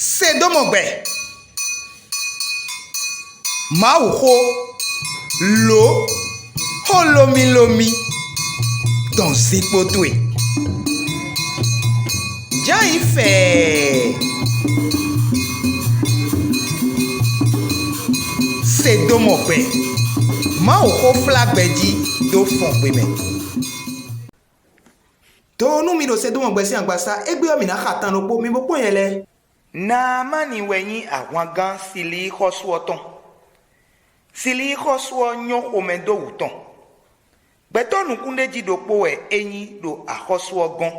Sedomogbe Mauho Lo Holomilomi Dans Zipotwe Jaife Sedomogbe Mauho Flagbeji Do Fongbeme To nu mi do Sedomogbe si angbasa egbe o mi na khatan no po mi bo po yen le na mani wenyi àwọn gan sili khosu oton sili khosu onyo komendo uton beto nu kunde ji do po e eyin do akhosu ogon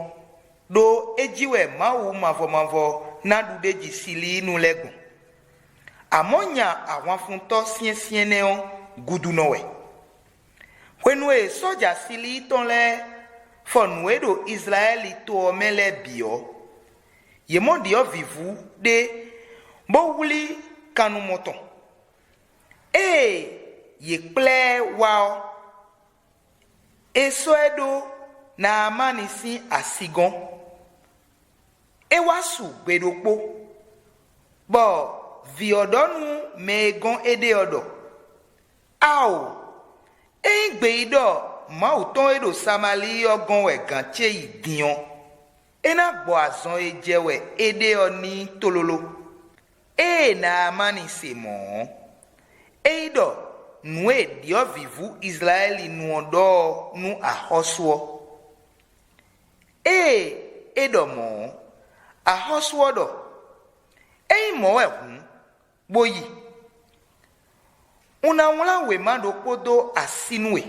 do ejiwe mawu mavo na dude ji sili nu legun amonya àwọn funto sien ne on gudu no we wenu e soja sili ton le fonwe do Israeli to mele bio Yemondi yo vivu de bowuli kanu moton. Ye ple wao. Soedo na amanisi asigon. Wasu bedokpo. Bo viodonu megon edeodo. Ao. Gbeido mauton edo samali yogon we ganche idion. Ena boazon ejewe ede oni tololo. Na amani semo. Eido nue dio vivu Israeli nuodo nu ahoswo. Edo mo ahoswo do. Mo ehun boyi. Una wala we mado kodo asinwe.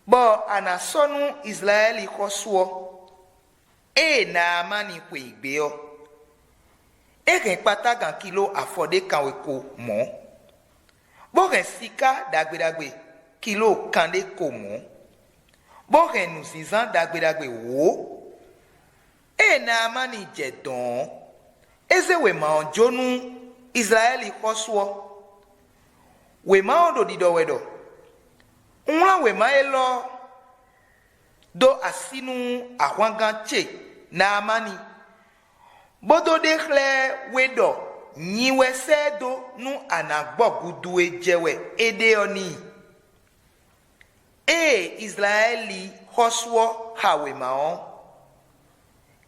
Bo anasonu Israeli hoswo. Na amani kwe igbe o. Ren pata gan kilo afode kanwe ko mo. Bo ren sika dagbe kilo kande ko mo. Bo ren nusizan dagbe wo. Na amani jedon. Eze we ma onjonu Israeli koswo. We ma ondo dido wedo. Unwa we ma elo. Do asinu ahwangan che na amani. Bodo de khle wedo nyiwe sedo nu anagbo guduwe jewe ede oni. Israeli hoswo hawe maon.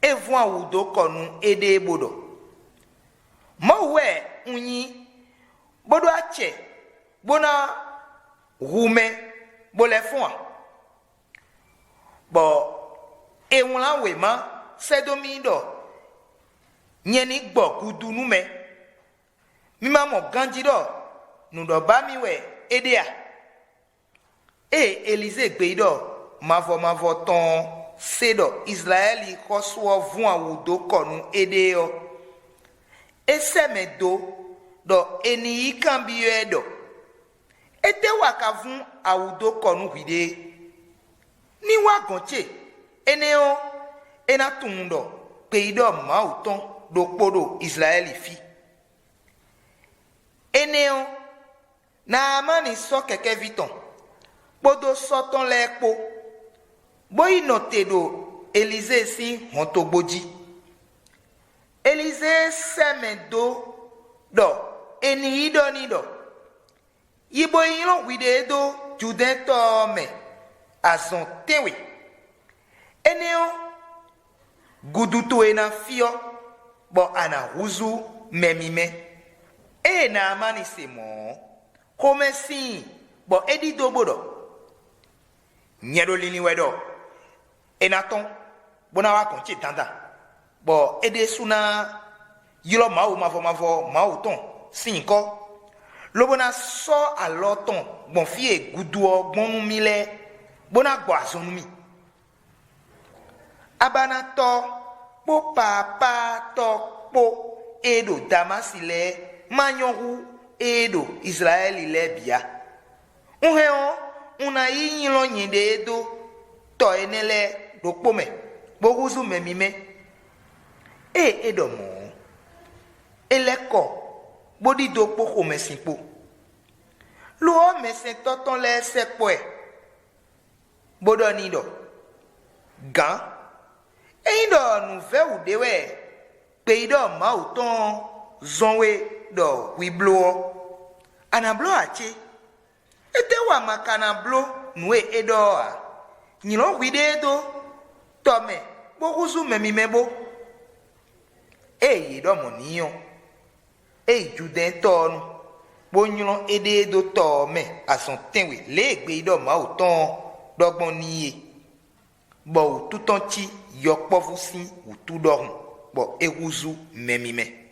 Evwa wudo konu ede bodo. Mowe unyi bodo ache bona rume bolefon. Bo enwula we ma sedomido nyeni gbo kudu nume mi ma mo ganjido nudo ba mi we edea Elise gbeido mavo ton sedo Israeli koso vun awudo konu edeo esemedo do eni ikambi edo ete wakavun awudo konu hide ni wa gonche eneo enatundo peido mauton do podo Israeli fi eneo na amani so keke viton podo soton lepo boy note do Elise si hontogboji Elise semedo do eni ido nido yibo yin wide do judeto me azon tewe eneo guduto ena fio bo ana huzu memime na amani semo kome si bo edi dobodo nyedo lini wedo enaton bona wa konchi tanda bo ede suna yilo mavo mauton sinko lobona so aloton bon fie guduo gbonu mile bona gbo azonumi abanato po papa to po edo damasile manyohu edo Israeli lebia unheo una yin lo nyinde edo to enele do pome boguzu memime edo mo eleko bodi do po ko mesinpo lo mesin toton le sepo bodo nido gan Eindo nou ve ou dewe pe do ma o ton zonwe do wi blo ana blo ache ete wa makana blo nwe edo a nyilo wi de do tome bo kuzu memi mebo e do mo niyo e juden tonu bo nyilo ede do tome ason tenwe le gbe do ma o ton dogbon niye bo tout enti yo povusin ou tout dorun bo ewuzu memime